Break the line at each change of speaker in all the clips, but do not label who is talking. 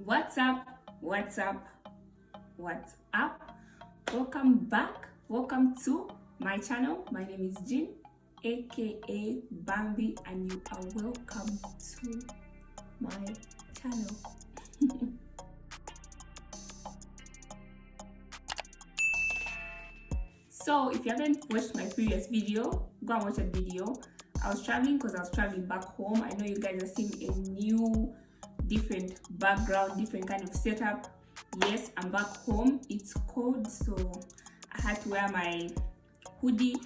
What's up? What's up? What's up? Welcome back. Welcome to my channel. My name is Jean, aka Bambi, and you are welcome to my channel. So if you haven't watched my previous video, go and watch that video. I was traveling because I was traveling back home. I know you guys are seeing a new different background, different kind of setup. Yes, I'm back home. It's cold, so I had to wear my hoodie,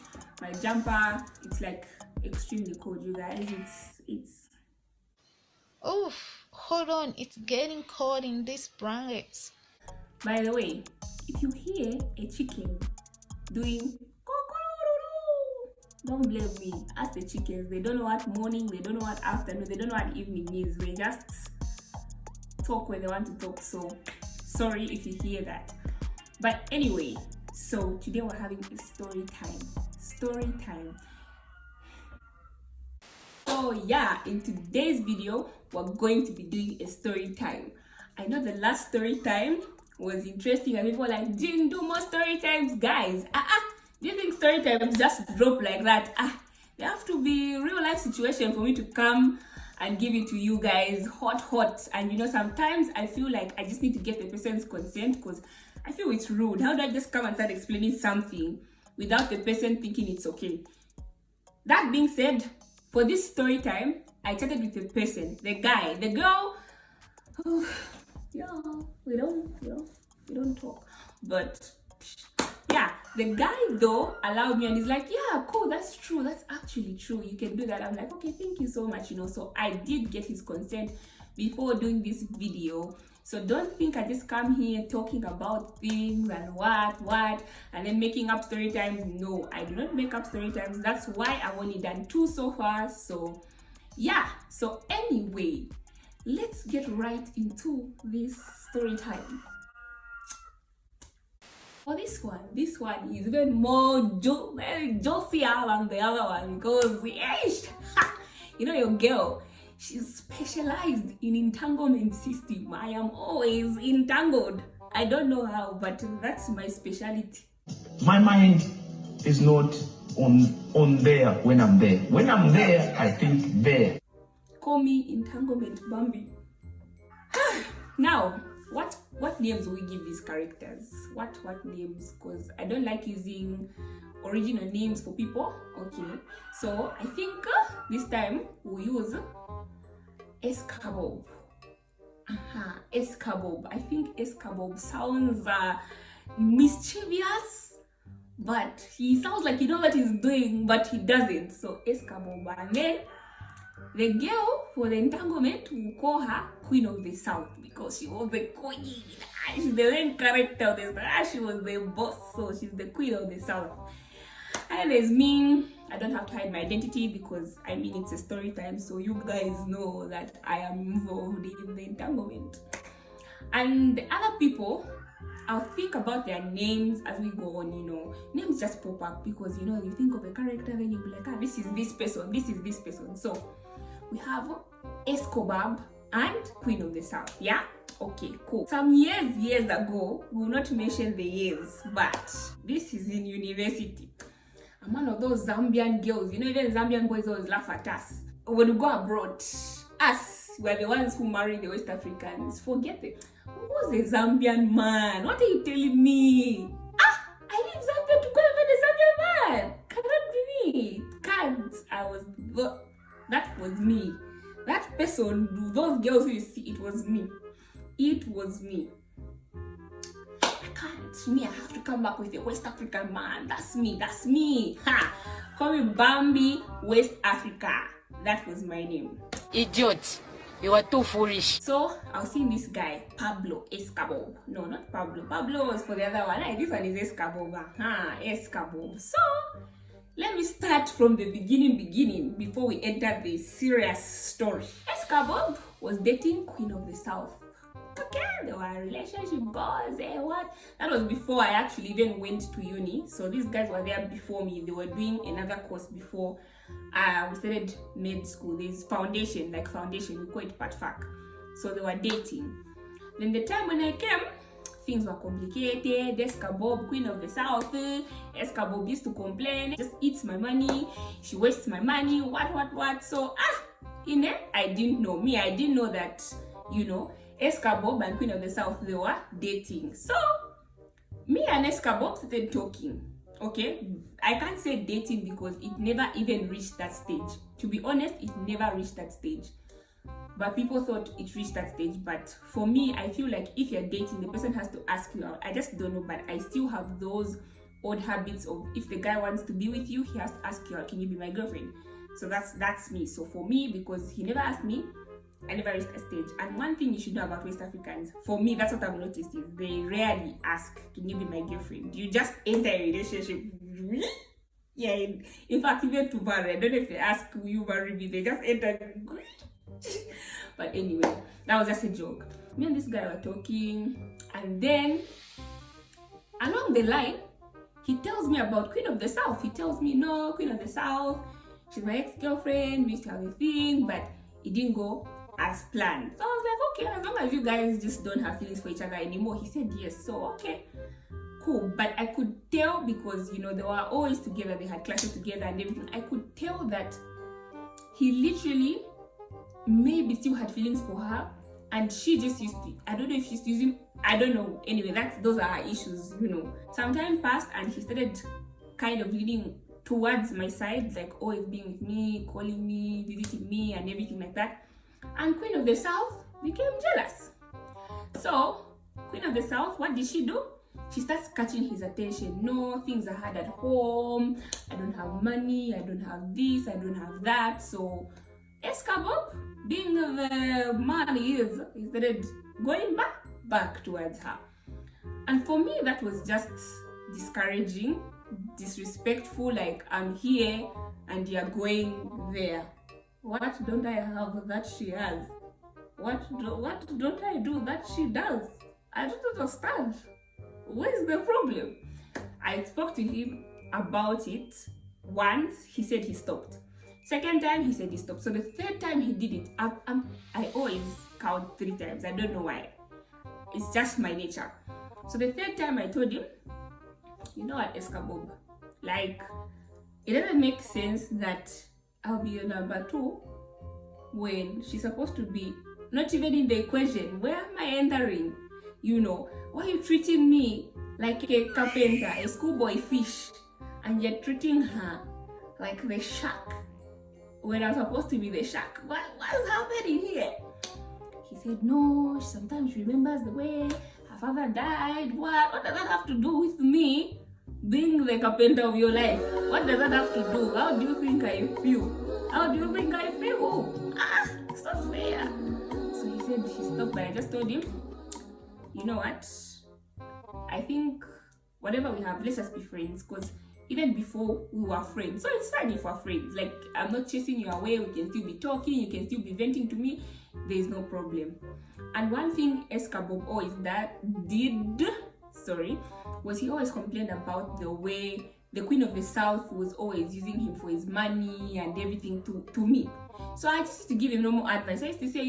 my jumper. It's like extremely cold, you guys. It's
Oof, hold on, it's getting cold in these blankets.
By the way, if you hear a chicken doing don't blame me. Ask the chickens. They don't know what morning, they don't know what afternoon, they don't know what evening is. They just talk when they want to talk. So sorry if you hear that. But anyway, so today we're having a story time. So yeah, in today's video we're going to be doing a story time. I know the last story time was interesting and people were like, Jean, do more story times, guys. Do you think story times just drop like that? There have to be real life situation for me to come and give it to you guys hot. And you know, sometimes I feel like I just need to get the person's consent because I feel it's rude. How do I just come and start explaining something without the person thinking it's okay? That being said, for this story time, I chatted with the person, the guy, the girl. We don't talk. But yeah, the guy though allowed me and he's like, yeah, cool, that's true, that's actually true, you can do that. I'm like, okay, thank you so much, you know. So I did get his consent before doing this video. So don't think I just come here talking about things and what and then making up story times. No, I do not make up story times. That's why I've only done 2 so far. So yeah, so anyway, let's get right into this story time. For this one is even more juicier than the other one because you know, your girl, she's specialized in entanglement system. I am always entangled. I don't know how, but that's my specialty.
My mind is not on there when I'm there. When I'm there, I think there.
Call me entanglement Bambi. Now, what names will we give these characters? What names? Because I don't like using original names for people. Okay, so I think this time we'll use Escobar. Escobar. I think Escobar sounds mischievous, but he sounds like he knows what he's doing, but he doesn't. So Escobar. And then the girl for the entanglement, we'll call her Queen of the South because she was the queen. She's the main character of this. She was the boss, so she's the Queen of the South. And there's me. I don't have to hide my identity because I mean it's a story time, so you guys know that I am involved in the entanglement. And the other people, I'll think about their names as we go on, you know. Names just pop up because, you know, you think of a character, then you'll be like, this is this person, this is this person. So we have Escobar and Queen of the South, yeah? Okay, cool. Some years ago, we will not mention the years, but this is in university. I'm one of those Zambian girls. You know, even Zambian boys always laugh at us. When we go abroad, us, we're the ones who marry the West Africans. Forget it. Who's a Zambian man? What are you telling me? I leave Zambia to go and find a Zambian man. Cannot be me. Can't. That was me. That person, those girls who you see, it was me. It was me. I can't. Me, I have to come back with a West African man. That's me. Call me Bambi, West Africa. That was my name.
Idiot. You are too foolish.
So I was seeing this guy, Pablo Escobar. No, not Pablo. Pablo was for the other one. This one is Escobar. Escobar. So let me start from the beginning before we enter the serious story. Escobar was dating Queen of the South. Okay, there were relationship goals, what? That was before I actually even went to uni. So these guys were there before me. They were doing another course before we started med school. There's foundation, we call it part fac. So they were dating. Then the time when I came, things were complicated. Escobar, queen of the south, Escobar used to complain, just eats my money, she wastes my money, what. So I didn't know. I didn't know that, Escobar and queen of the south, they were dating. So me and Escobar started talking. Okay, I can't say dating because it never even reached that stage. To be honest, it never reached that stage. But people thought it reached that stage. But for me, I feel like if you're dating, the person has to ask you out. I just don't know, but I still have those odd habits of, if the guy wants to be with you, he has to ask you out, can you be my girlfriend? So that's me. So for me, because he never asked me, I never reached that stage. And one thing you should know about West Africans, for me, that's what I've noticed, is they rarely ask, can you be my girlfriend? You just enter a relationship. Yeah, in fact, even to marry, I don't know if they ask, will you marry me? They just enter. But anyway, that was just a joke. Me and this guy were talking, and then along the line, he tells me about Queen of the South. He tells me, no, Queen of the South, she's my ex-girlfriend, we used to have a thing, but it didn't go as planned. So I was like, okay, as long as you guys just don't have feelings for each other anymore. He said yes, so okay, cool. But I could tell, because they were always together, they had classes together and everything. I could tell that he literally maybe still had feelings for her, and she just used to, I don't know if she's using, I don't know. Anyway, those are her issues. Some time passed and he started kind of leaning towards my side, like always being with me, calling me, visiting me and everything like that. And Queen of the South became jealous. So Queen of the South, what did she do? She starts catching his attention. No, things are hard at home, I don't have money, I don't have this, I don't have that. So Escobar, being the man he is, he started going back towards her. And for me, that was just discouraging, disrespectful, like, I'm here and you're going there. What don't I have that she has? What don't I do that she does? I don't understand. Where's the problem? I spoke to him about it once. He said he stopped. Second time, he said he stopped. So the third time he did it, I always count 3 times. I don't know why. It's just my nature. So the third time I told him, you know what, Escobar? Like, it doesn't make sense that I'll be your number 2 when she's supposed to be not even in the equation. Where am I entering? Why are you treating me like a carpenter, a schoolboy fish, and you're treating her like the shark when I'm supposed to be the shark? What's happening here? He said, no, sometimes she remembers the way her father died. What does that have to do with me being the carpenter of your life? What does that have to do? How do you think I feel? How do you think I feel? It's not fair. So he said he stopped, but I just told him, you know what? I think whatever we have, let's just be friends, because even before we were friends. So it's fine if we're friends. Like, I'm not chasing you away. We can still be talking. You can still be venting to me. There is no problem. And one thing Escobar always was he always complained about the way the Queen of the South was always using him for his money and everything to me. So I just used to give him normal advice. I used to say,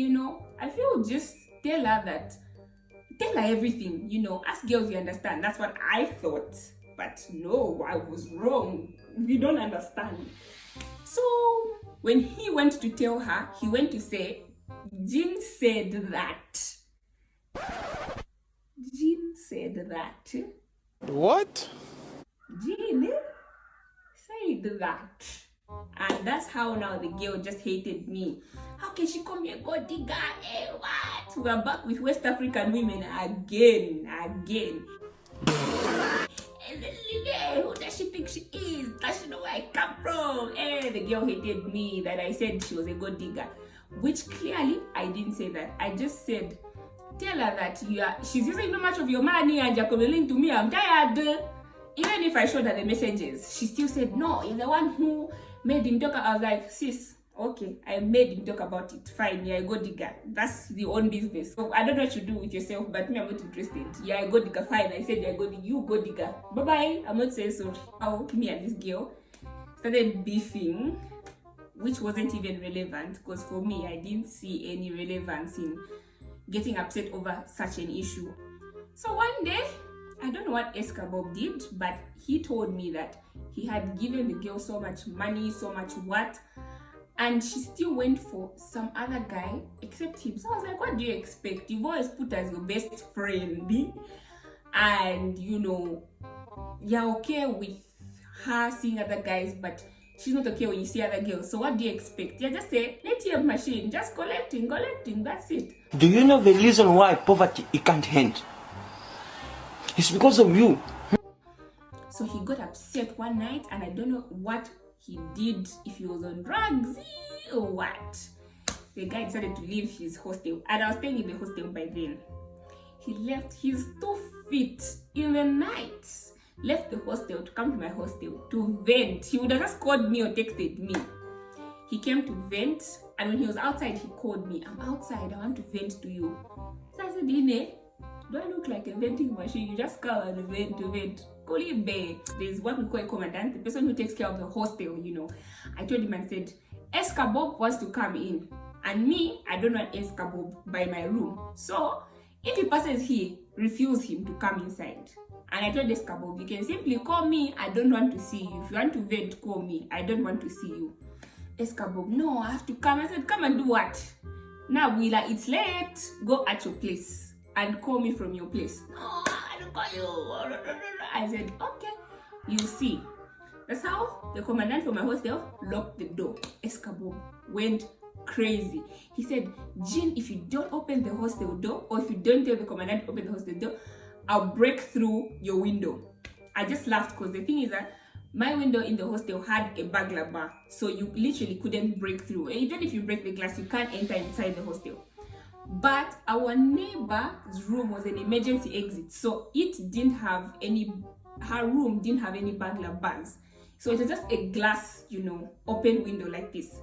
I feel just tell her everything, as girls we understand. That's what I thought. But no, I was wrong. We don't understand. So when he went to tell her, he went to say, Jean said that. Jean said that.
What?
Jean said that. And that's how now the girl just hated me. How can she call me a gold digger? Hey, what? We're back with West African women again. Who does she think she is? Does she know where I come from? The girl hated me that I said she was a gold digger. Which clearly, I didn't say that. I just said, tell her that she's using too much of your money and you're complaining to me. I'm tired. Even if I showed her the messages, she still said, no, you're the one who made him talk. I was like, sis, okay, I made him talk about it. Fine, you're a gold digger. That's your own business. So I don't know what you do with yourself, but me, I'm not interested. You're a gold digger. Fine, I said you're a gold digger. You gold digger. Bye-bye. I'm not saying sorry. How me and this girl started beefing, which wasn't even relevant, because for me, I didn't see any relevance in getting upset over such an issue. So one day, I don't know what Escobar did, but he told me that he had given the girl so much money, so much what, and she still went for some other guy except him. So I was like, what do you expect? You've always put as your best friend, and you know, you're okay with her seeing other guys, but she's not okay when you see other girls. So what do you expect? Yeah, just say, let your machine, just collecting, that's it.
Do you know the reason why poverty it can't end? It's because of you.
So he got upset one night, and I don't know what he did, if he was on drugs or what. The guy decided to leave his hostel, and I was staying in the hostel by then. He left his 2 feet in the night, left the hostel to come to my hostel to vent. He would have just called me or texted me. He came to vent, and when he was outside, he called me. I'm outside, I want to vent to you. So I said, Ine, do I look like a venting machine? You just come and vent to vent. There's what we call a commandant, the person who takes care of the hostel, you know. I told him and said, Escobar wants to come in, and me, I don't want Escobar by my room. So if he passes here, refuse him to come inside. And I told Escobar, you can simply call me, I don't want to see you. If you want to vent, call me, I don't want to see you. Escobar, no, I have to come. I said, come and do what? Now, Willa, it's late. Go at your place and call me from your place. No, I don't call you. I said, okay, you see. That's how the commandant for my hostel locked the door. Escobar went crazy. He said, Jean, if you don't open the hostel door, or if you don't tell the commandant to open the hostel door, I'll break through your window. I just laughed because the thing is that my window in the hostel had a burglar bar, so you literally couldn't break through. Even if you break the glass, you can't enter inside the hostel. But our neighbor's room was an emergency exit, so it didn't have any, her room didn't have any burglar bars. So it was just a glass, you know, open window like this.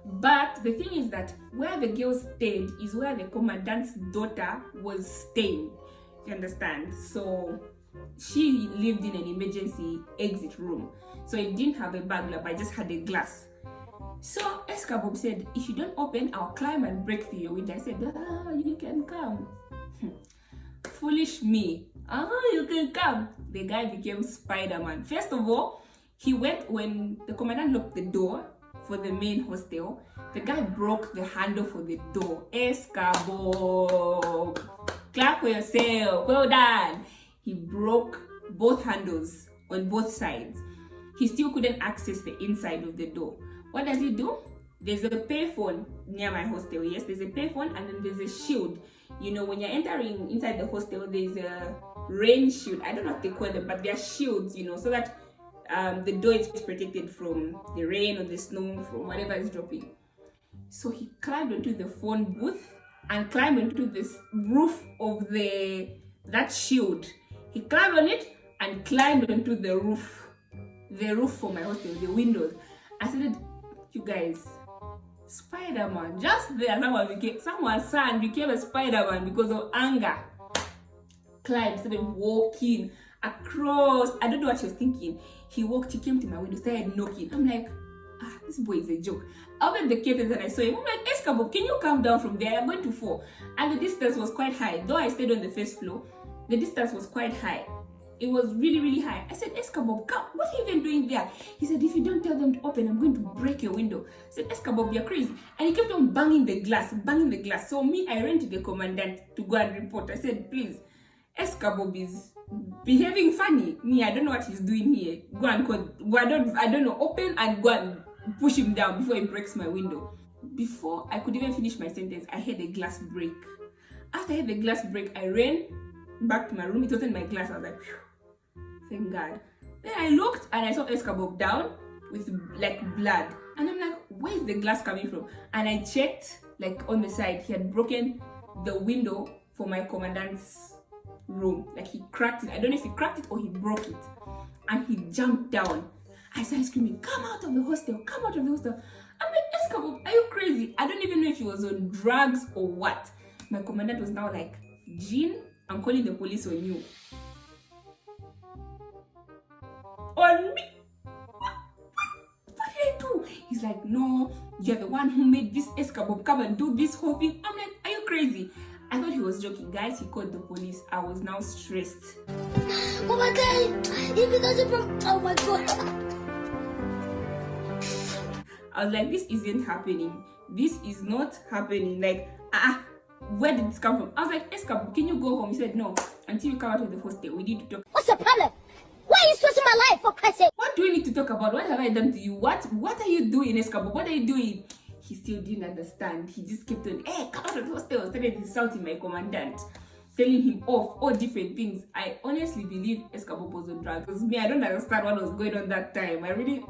But the thing is that where the girl stayed is where the commandant's daughter was staying. You understand? So she lived in an emergency exit room. So it didn't have a burglar, but it just had a glass. So Escobar said, if you don't open, I'll climb and break through your window. I said, you can come. Foolish me. You can come. The guy became Spider-Man. First of all, he went, when the commandant locked the door for the main hostel, the guy broke the handle for the door. Escobar, clap for yourself. Well done. He broke both handles on both sides. He still couldn't access the inside of the door. What does he do? There's a payphone near my hostel. Yes, there's a payphone, and then there's a shield. You know, when you're entering inside the hostel, there's a rain shield. I don't know what they call them, but they're shields, you know, so that the door is protected from the rain or the snow, from whatever is dropping. So he climbed onto the phone booth and climbed onto the roof of that shield. He climbed on it and climbed onto the roof for my hostel, the windows. I said, you guys, Spider-Man, just there, someone's son became a Spider-Man because of anger. Climbed, started walking across. I don't know what she was thinking. He came to my window, started knocking. I'm like, this boy is a joke. I opened the curtains and I saw him. I'm like, Escobar, can you come down from there? I'm going to fall. And the distance was quite high. Though I stayed on the first floor, the distance was quite high. It was really, really high. I said, Escobar, come. What are you even doing there? He said, if you don't tell them to open, I'm going to break your window. I said, Escobar, you're crazy. And he kept on banging the glass. So me, I ran to the commandant to go and report. I said, please, Escobar is behaving funny. Me, I don't know what he's doing here. Go and call. I don't know. Open and go and push him down before he breaks my window. Before I could even finish my sentence, I heard a glass break. After I heard the glass break, I ran back to my room. It wasn't my glass. I was like, phew, thank God. Then I looked and I saw Escobar down with like blood. And I'm like, where is the glass coming from? And I checked like on the side. He had broken the window for my commandant's room. Like he cracked it. I don't know if he cracked it or he broke it. And he jumped down. I started screaming, come out of the hostel, come out of the hostel. I'm like, Escobar, are you crazy? I don't even know if he was on drugs or what. My commandant was now like, Jean, I'm calling the police on you. On me? What did I do? He's like, no, you're the one who made this Escobar come and do this whole thing. I'm like, are you crazy? I thought he was joking. Guys, he called the police. I was now stressed.
Oh my god, if it doesn't from, oh my god.
I was like, this isn't happening. This is not happening. Like, where did this come from? I was like, Escobar, can you go home? He said, no, until you come out of the hostel, we need to talk.
What's the problem? Why are you stressing my life, for Christ's sake?
What do we need to talk about? What have I done to you? What are you doing, Escobar? What are you doing? He still didn't understand. He just kept on, hey, come out of the hostel. Started insulting my commandant, telling him off, all different things. I honestly believe Escobar was on drugs. Because me, I don't understand what was going on that time. I really,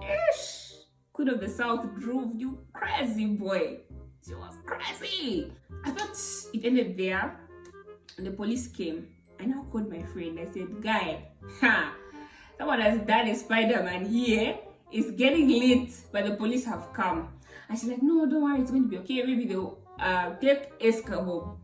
Queen of the South drove you crazy, boy. She was crazy. I thought it ended there. And the police came. I now called my friend. I said, guy, someone has done a Spider-Man here. It's getting late, but the police have come. And she's like, no, don't worry, it's going to be okay. Maybe they'll take Escobar.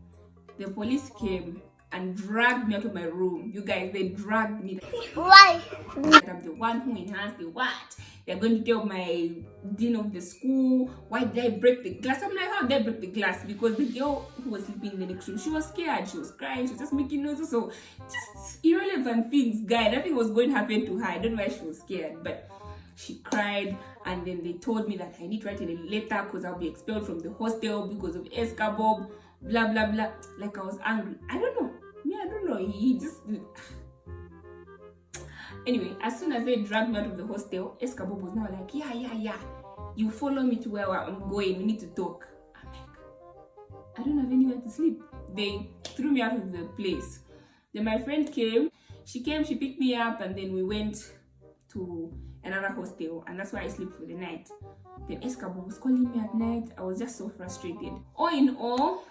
The police came and dragged me out of my room. You guys, they dragged me.
Why?
I'm the one who enhanced the what? They're going to tell my dean of the school, why did I break the glass? I'm like, how did I break the glass? Because the girl who was sleeping in the next room, she was scared, she was crying, she was just making noises. So just irrelevant things, guy. Nothing was going to happen to her. I don't know why she was scared, but she cried. And then they told me that I need to write in a letter because I'll be expelled from the hostel because of Escobar, blah blah blah. Like, I was angry. I don't know. I don't know. He just. Anyway, as soon as they dragged me out of the hostel, Escobar was now like, yeah. You follow me to where I'm going. We need to talk. I'm like, I don't have anywhere to sleep. They threw me out of the place. Then my friend came. She picked me up, and then we went to another hostel, and that's where I sleep for the night. Then Escobar was calling me at night. I was just so frustrated. All in all,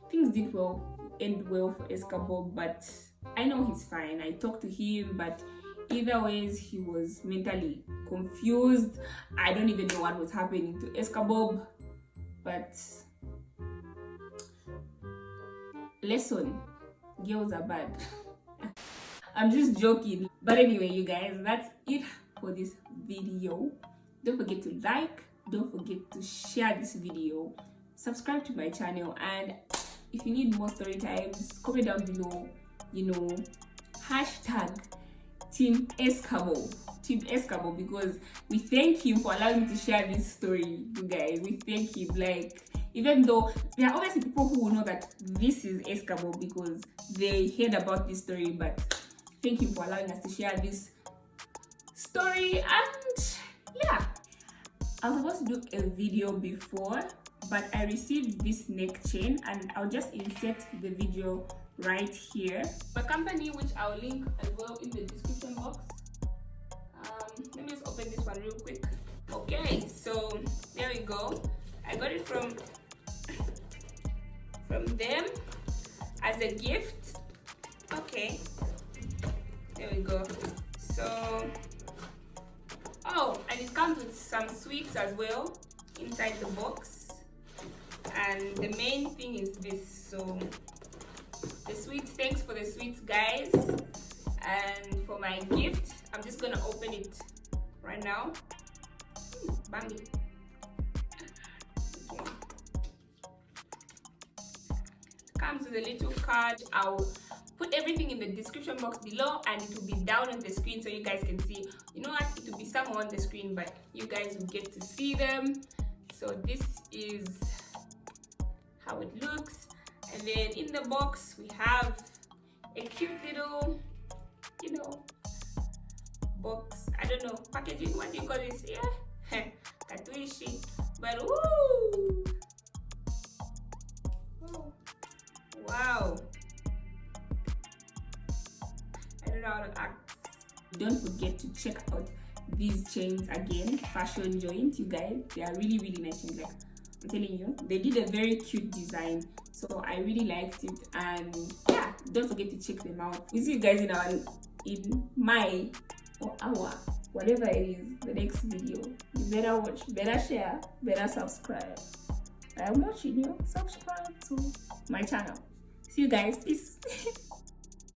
things did end well for Escobar, but I know he's fine. I talked to him, but either ways, he was mentally confused. I don't even know what was happening to Escobar, but lesson, girls are bad. I'm just joking. But anyway, you guys, that's it for this video. Don't forget to like, don't forget to share this video, subscribe to my channel, and if you need more story times, comment down below. Hashtag Team Escobar, because we thank him for allowing me to share this story, you guys. We thank him. Like, even though there are obviously people who will know that this is Escobar because they heard about this story, but thank him for allowing us to share this story. And yeah, I was supposed to do a video before, but I received this neck chain, and I'll just insert the video right here. My company, which I'll link as well in the description box. Let me just open this one real quick. Okay, so there we go. I got it from them as a gift. Okay, there we go. So, oh, and it comes with some sweets as well inside the box. And the main thing is this. So the sweets, thanks for the sweets, guys. And for my gift, I'm just gonna open it right now. Bambi. Okay. Comes with a little card. I'll put everything in the description box below, and it will be down on the screen so you guys can see. You know what? It will be somewhere on the screen, but you guys will get to see them. So this is how it looks. And then in the box we have a cute little, box. I don't know, packaging, what do you call this? Yeah, katuishi. But woo! Wow. I don't know how to act. Don't forget to check out these chains again, fashion joint, you guys. They are really, really nice chains. Like, I'm telling you, they did a very cute design, so I really liked it. And yeah, don't forget to check them out. We'll see you guys in my or our, whatever it is, the next video. You better watch, better share, better subscribe. I'm watching you. Subscribe to my channel. See you guys. Peace.